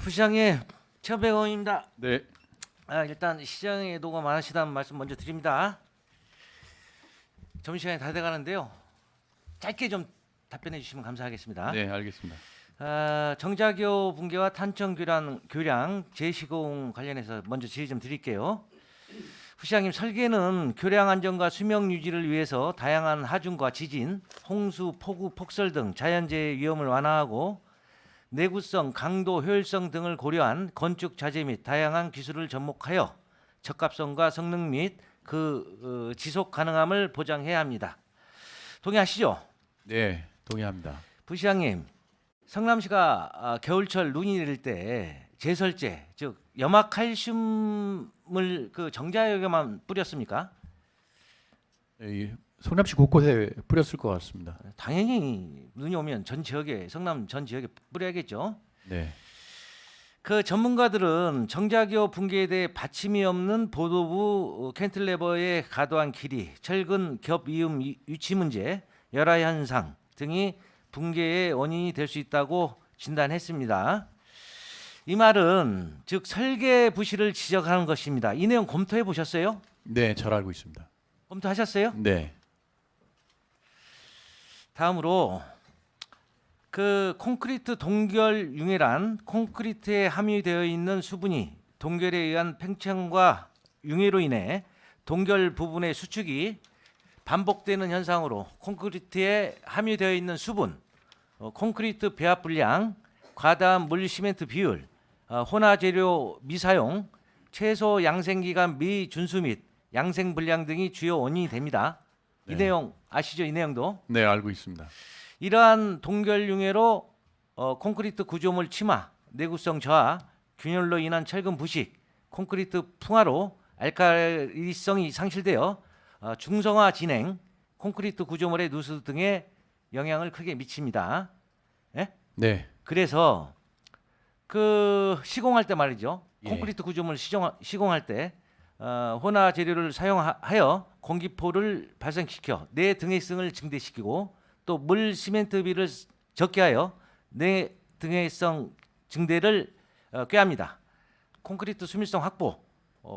부시장님, 최백원입니다. 네, 일단 시장의 애도가 많으시다는 말씀 먼저 드립니다. 점심시간이 다 돼가는데요. 짧게 좀 답변해 주시면 감사하겠습니다. 네, 알겠습니다. 정자교 붕괴와 탄천 교량 재시공 관련해서 먼저 질의 좀 드릴게요. 부시장님, 설계는 교량 안전과 수명 유지를 위해서 다양한 하중과 지진, 홍수, 폭우, 폭설 등 자연재해 위험을 완화하고 내구성, 강도, 효율성 등을 고려한 건축 자재 및 다양한 기술을 접목하여 적합성과 성능 및 지속 가능함을 보장해야 합니다. 동의하시죠? 네, 동의합니다. 부시장님, 성남시가 겨울철 눈이 내릴 때 제설제, 즉 염화칼슘을 정자역에만 뿌렸습니까? 이 성남시 곳곳에 뿌렸을 것 같습니다. 당연히 눈이 오면 전 지역에, 성남 전 지역에 뿌려야겠죠. 네, 그 전문가들은 정자교 붕괴에 대해 받침이 없는 보도부 캔틀레버의 과도한 길이, 철근 겹 이음 위치 문제, 열화 현상 등이 붕괴의 원인이 될 수 있다고 진단했습니다. 이 말은 즉 설계 부실을 지적하는 것입니다. 이 내용 검토해 보셨어요? 네, 잘 알고 있습니다. 검토하셨어요? 네, 다음으로 콘크리트 동결 융해란 콘크리트에 함유되어 있는 수분이 동결에 의한 팽창과 융해로 인해 동결 부분의 수축이 반복되는 현상으로 콘크리트에 함유되어 있는 수분, 콘크리트 배합 불량, 과다한 물 시멘트 비율, 혼화 재료 미사용, 최소 양생 기간 미준수 및 양생 불량 등이 주요 원인이 됩니다. 이 네. 내용 아시죠? 이 내용도. 네, 알고 있습니다. 이러한 동결 융해로 콘크리트 구조물 침하, 내구성 저하, 균열로 인한 철근 부식, 콘크리트 풍화로 알칼리성이 상실되어 중성화 진행, 콘크리트 구조물의 누수 등에 영향을 크게 미칩니다. 예? 네, 그래서 시공할 때 말이죠. 예. 콘크리트 구조물 시공할 때 혼화 재료를 사용하여 공기포를 발생시켜 내등해성을 증대시키고 또 물 시멘트비를 적게 하여 내등해성 증대를 꾀합니다. 콘크리트 수밀성 확보,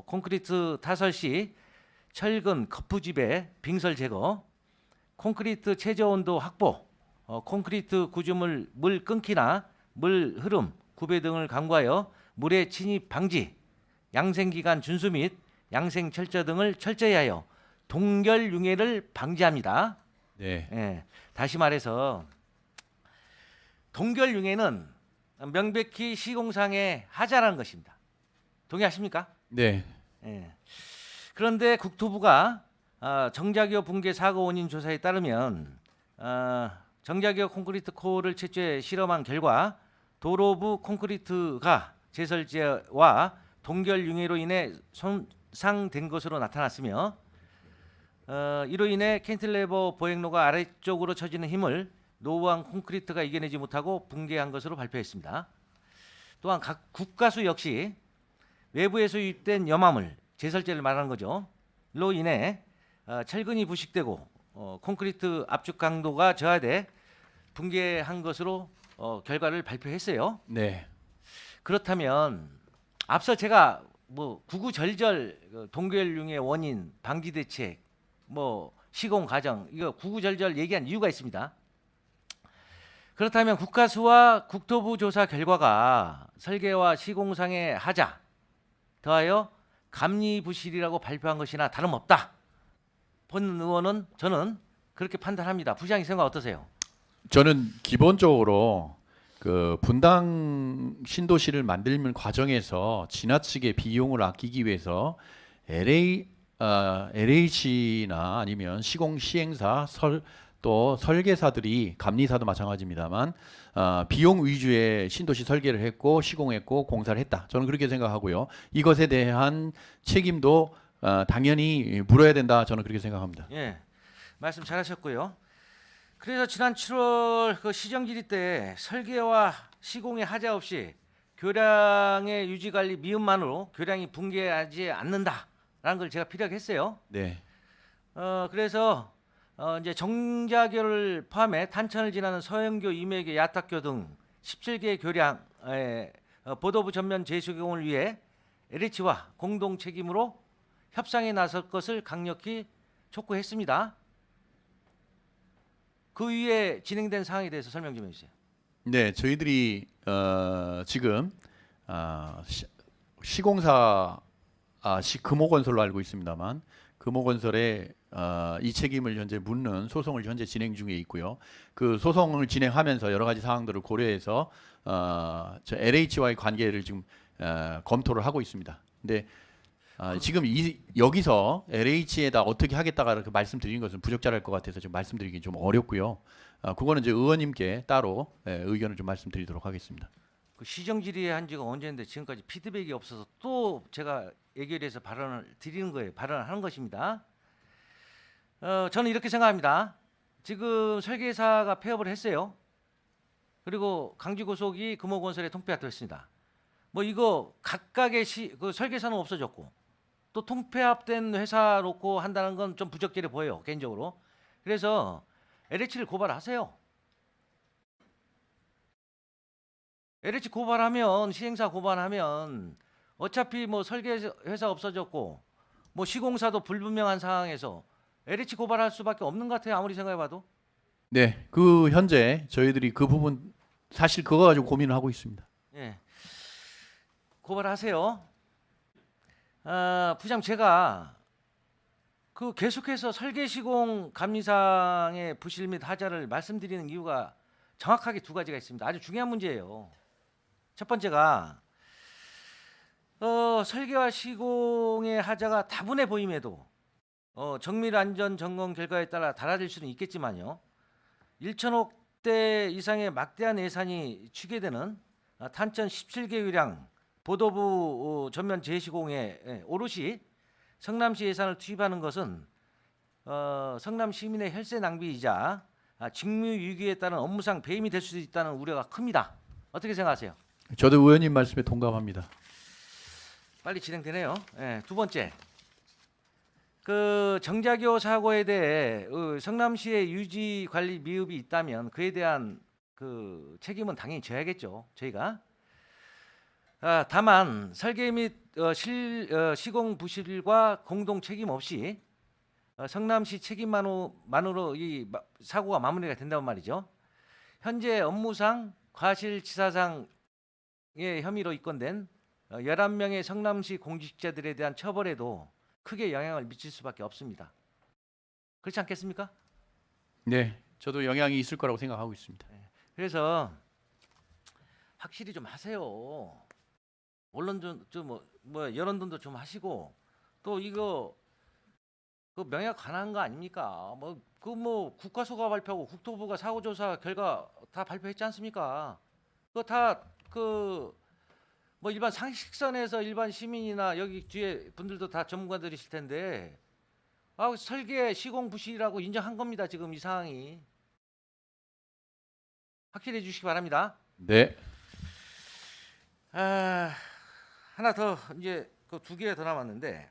콘크리트 타설 시 철근 커프집의 빙설 제거, 콘크리트 최저 온도 확보, 콘크리트 구조물 물 끊기나 물 흐름, 구배 등을 강구하여 물의 침입 방지, 양생기간 준수 및 양생 철저 등을 철저히 하여 동결 융해를 방지합니다. 네, 예, 다시 말해서 동결 융해는 명백히 시공상의 하자라는 것입니다. 동의하십니까? 네, 예. 그런데 국토부가 정자교 붕괴 사고 원인 조사에 따르면 정자교 콘크리트 코어를 최초에 실험한 결과 도로부 콘크리트가 제설제와 동결 융해로 인해 손상된 것으로 나타났으며 이로 인해 캔틸레버 보행로가 아래쪽으로 처지는 힘을 노후한 콘크리트가 이겨내지 못하고 붕괴한 것으로 발표했습니다. 또한 각 국가수 역시 외부에서 유입된 염화물, 제설제를 말하는 거죠. 로 인해 철근이 부식되고 콘크리트 압축 강도가 저하돼 붕괴한 것으로 결과를 발표했어요. 네, 그렇다면 앞서 제가 구구절절 동결 융해 원인, 방지 대책, 시공 과정 이거 구구절절 얘기한 이유가 있습니다. 그렇다면 국가수와 국토부 조사 결과가 설계와 시공상의 하자 더하여 감리 부실이라고 발표한 것이나 다름없다. 본 의원은 저는 그렇게 판단합니다. 부시장님 생각 어떠세요? 저는 기본적으로 그 분당 신도시를 만들는 과정에서 지나치게 비용을 아끼기 위해서 LH나 아니면 시공 시행사 또 설계사들이 감리사도 마찬가지입니다만 비용 위주의 신도시 설계를 했고 시공했고 공사를 했다. 저는 그렇게 생각하고요. 이것에 대한 책임도 당연히 물어야 된다. 저는 그렇게 생각합니다. 예, 말씀 잘하셨고요. 그래서 지난 7월 시정 질의 때 설계와 시공의 하자 없이 교량의 유지 관리 미흡만으로 교량이 붕괴하지 않는다라는 걸 제가 피력했어요. 네, 그래서 이제 정자교를 포함해 탄천을 지나는 서영교, 임해교, 야탁교 등 17개 교량에 보도부 전면 재시공을 위해 LH와 공동 책임으로 협상에 나설 것을 강력히 촉구했습니다. 그 위에 진행된 사항에 대해서 설명 좀 해주세요. 네, 저희들이 지금 시공사 금호건설로 알고 있습니다만 금호건설에 이 책임을 현재 묻는 소송을 현재 진행 중에 있고요. 그 소송을 진행하면서 여러 가지 사항들을 고려해서 저 LH와의 관계를 지금 검토를 하고 있습니다. 근데 지금 여기서 LH에다 어떻게 하겠다가 이렇게 말씀드리는 것은 부적절할 것 같아서 지금 말씀드리기 좀 어렵고요. 그거는 이제 의원님께 따로 의견을 좀 말씀드리도록 하겠습니다. 그 시정 질의한 지가 언제인데 지금까지 피드백이 없어서 또 제가 예결위에서 발언을 드리는 거예요. 발언을 하는 것입니다. 저는 이렇게 생각합니다. 지금 설계사가 폐업을 했어요. 그리고 강지고속이 금호건설에 통폐합됐습니다. 뭐 이거 각각의 그 설계사는 없어졌고 또 통폐합된 회사 놓고 한다는 건 좀 부적절해 보여요. 개인적으로. 그래서 LH를 고발하세요. LH 고발하면 시행사 고발하면 어차피 뭐 설계 회사 없어졌고 뭐 시공사도 불분명한 상황에서 LH 고발할 수밖에 없는 것 같아요. 아무리 생각해봐도. 네, 그 현재 저희들이 그 부분 사실 그거 가지고 고민을 하고 있습니다. 예, 고발하세요. 부장 제가 그 계속해서 설계 시공 감리상의 부실 및 하자를 말씀드리는 이유가 정확하게 두 가지가 있습니다. 아주 중요한 문제예요. 첫 번째가 설계와 시공의 하자가 다분해 보임에도 정밀 안전 점검 결과에 따라 달라질 수는 있겠지만요. 1천억 대 이상의 막대한 예산이 취계되는 탄천 17개유량 보도부 전면 재시공에 오롯이 성남시 예산을 투입하는 것은 성남 시민의 혈세 낭비이자 직무유기에 따른 업무상 배임이 될 수도 있다는 우려가 큽니다. 어떻게 생각하세요? 저도 의원님 말씀에 동감합니다. 빨리 진행되네요. 예, 두 번째, 그 정자교 사고에 대해 성남시의 유지 관리 미흡이 있다면 그에 대한 그 책임은 당연히 져야겠죠. 저희가. 다만 설계 및 시공 부실과 공동 책임 없이 성남시 책임만으로 이 사고가 마무리가 된다는 말이죠. 현재 업무상 과실치사상의 혐의로 입건된 11명의 성남시 공직자들에 대한 처벌에도 크게 영향을 미칠 수밖에 없습니다. 그렇지 않겠습니까? 네, 저도 영향이 있을 거라고 생각하고 있습니다. 그래서 확실히 좀 하세요. 언론 뭐 여론전도 좀 하시고 또 이거 그 명예가 가난한 거 아닙니까? 뭐 국가수가 발표하고 국토부가 사고조사 결과 다 발표했지 않습니까? 그거 다 뭐 일반 상식선에서 일반 시민이나 여기 뒤에 분들도 다 전문가들이실 텐데 설계 시공 부실이라고 인정한 겁니다. 지금 이 상황이 확실히 해주시기 바랍니다. 네. 하나 더 이제 그 두 개 더 남았는데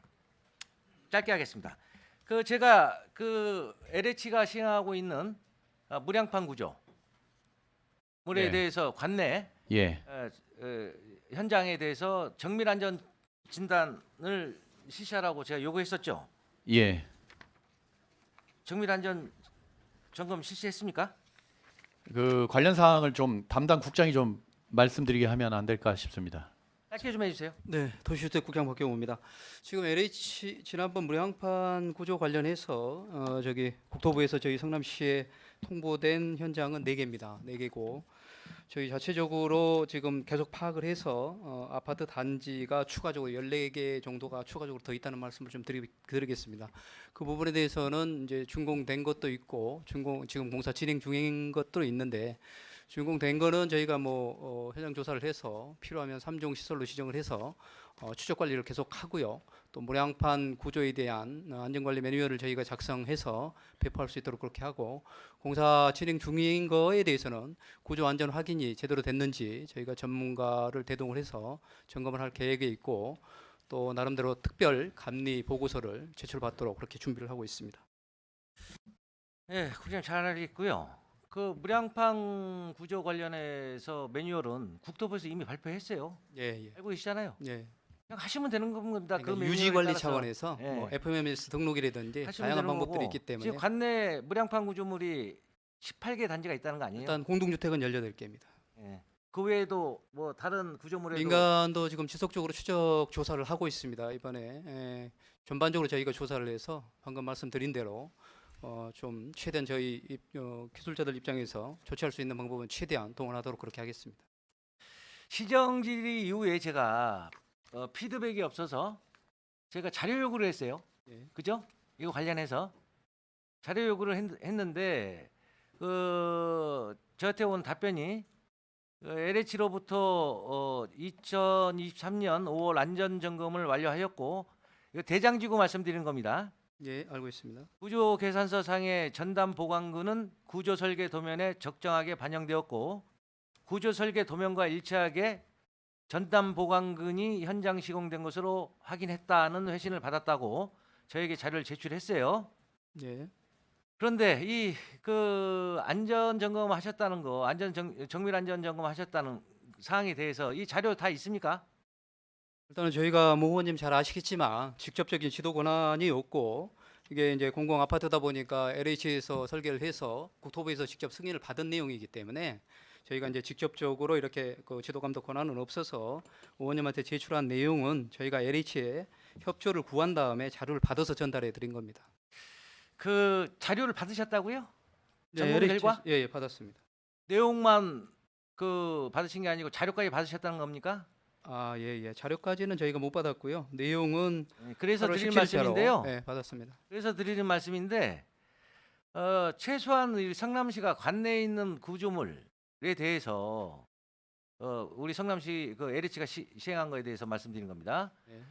짧게 하겠습니다. 그 제가 그 LH가 시행하고 있는 무량판 구조 물에 네. 대해서 관내 예. 현장에 대해서 정밀 안전 진단을 실시하라고 제가 요구했었죠. 예. 정밀 안전 점검 실시했습니까? 그 관련 사항을 좀 담당 국장이 좀 말씀드리게 하면 안 될까 싶습니다. 짧게 좀 해주세요. 네, 도시주택국장 박경호입니다. 지금 LH 지난번 무량판 구조 관련해서 저기 국토부에서 저희 성남시에 통보된 현장은 4개입니다. 4개고 저희 자체적으로 지금 계속 파악을 해서 아파트 단지가 추가적으로 14개 정도가 추가적으로 더 있다는 말씀을 좀 드리겠습니다. 그 부분에 대해서는 이제 준공된 것도 있고 지금 공사 진행 중인 것도 있는데 준공된 거는 저희가 뭐 현장 조사를 해서 필요하면 3종 시설로 지정을 해서 추적 관리를 계속 하고요. 또 무량판 구조에 대한 안전관리 매뉴얼을 저희가 작성해서 배포할 수 있도록 그렇게 하고 공사 진행 중인 거에 대해서는 구조 안전 확인이 제대로 됐는지 저희가 전문가를 대동을 해서 점검을 할 계획에 있고 또 나름대로 특별 감리 보고서를 제출받도록 그렇게 준비를 하고 있습니다. 네, 국장 잘 알겠고요. 그 무량판 구조 관련해서 매뉴얼은 국토부에서 이미 발표했어요. 예, 예. 알고 계시잖아요. 예. 그냥 하시면 되는 겁니다. 그러니까 매뉴얼에 유지 관리 따라서. 차원에서 예. 뭐 FMS 등록이라든지 하시면 다양한 되는 방법들이 거고, 있기 때문에 지금 관내 무량판 구조물이 18개 단지가 있다는 거 아니에요? 일단 공동주택은 18개입니다. 예. 그 외에도 뭐 다른 구조물에도 민간도 지금 지속적으로 추적 조사를 하고 있습니다. 이번에 전반적으로 저희가 조사를 해서 방금 말씀드린 대로 좀 최대한 저희 기술자들 입장에서 조치할 수 있는 방법은 최대한 동원하도록 그렇게 하겠습니다. 시정 질의 이후에 제가 피드백이 없어서 제가 자료 요구를 했어요. 예. 그죠? 이거 관련해서 자료 요구를 했는데 저한테 온 답변이 LH로부터 2023년 5월 안전 점검을 완료하였고 이거 대장지구 말씀드리는 겁니다. 예, 알고 있습니다. 구조 계산서 상의 전담 보강근은 구조 설계 도면에 적정하게 반영되었고 구조 설계 도면과 일치하게 전담 보강근이 현장 시공된 것으로 확인했다는 회신을 받았다고 저에게 자료를 제출했어요. 예. 그런데 이 안전 점검 하셨다는 거, 정밀 안전 점검 하셨다는 사항에 대해서 이 자료 다 있습니까? 일단은 저희가 모 의원님 잘 아시겠지만 직접적인 지도 권한이 없고 이게 이제 공공 아파트다 보니까 LH에서 설계를 해서 국토부에서 직접 승인을 받은 내용이기 때문에 저희가 이제 직접적으로 이렇게 그 지도 감독 권한은 없어서 의원님한테 제출한 내용은 저희가 LH에 협조를 구한 다음에 자료를 받아서 전달해 드린 겁니다. 그 자료를 받으셨다고요? 네, 점검 결과? 예, 받았습니다. 내용만 받으신 게 아니고 자료까지 받으셨다는 겁니까? 아, 예. 자료까지는 저희가 못 받았고요. 내용은 그래서 8월 드리는 17일 자로, 말씀인데요. 예, 받았습니다. 그래서 드리는 말씀인데 최소한 이 성남시가 관내에 있는 구조물에 대해서 우리 성남시 LH가 시행한 거에 대해서 말씀드리는 겁니다. 예.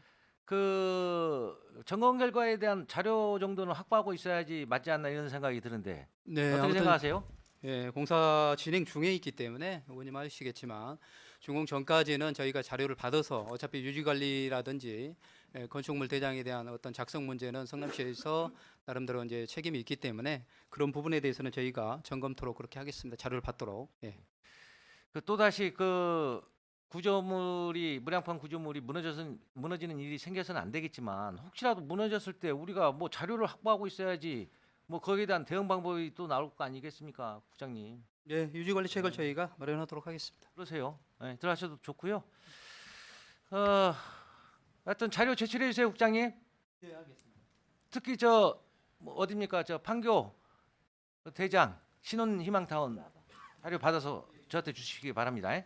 점검 결과에 대한 자료 정도는 확보하고 있어야지 맞지 않나 이런 생각이 드는데 네, 어떻게 아무튼 생각하세요? 예, 공사 진행 중에 있기 때문에 의원님 아시겠지만 준공 전까지는 저희가 자료를 받아서 어차피 유지 관리라든지 건축물 대장에 대한 어떤 작성 문제는 성남시에서 나름대로 이제 책임이 있기 때문에 그런 부분에 대해서는 저희가 점검토록 그렇게 하겠습니다. 자료를 받도록. 예. 또다시 무량판 구조물이 무너지는 일이 생겨서는 안 되겠지만 혹시라도 무너졌을 때 우리가 뭐 자료를 확보하고 있어야지 뭐 거기에 대한 대응 방법이 또 나올 거 아니겠습니까, 국장님? 예, 유지 관리책을 저희가 마련하도록 하겠습니다. 그러세요. 네, 들어가셔도 좋고요. 하여튼 자료 제출해 주세요, 국장님. 예, 알겠습니다. 특히 뭐 어디입니까, 판교 대장 신혼희망타운 자료 받아서 저한테 주시기 바랍니다.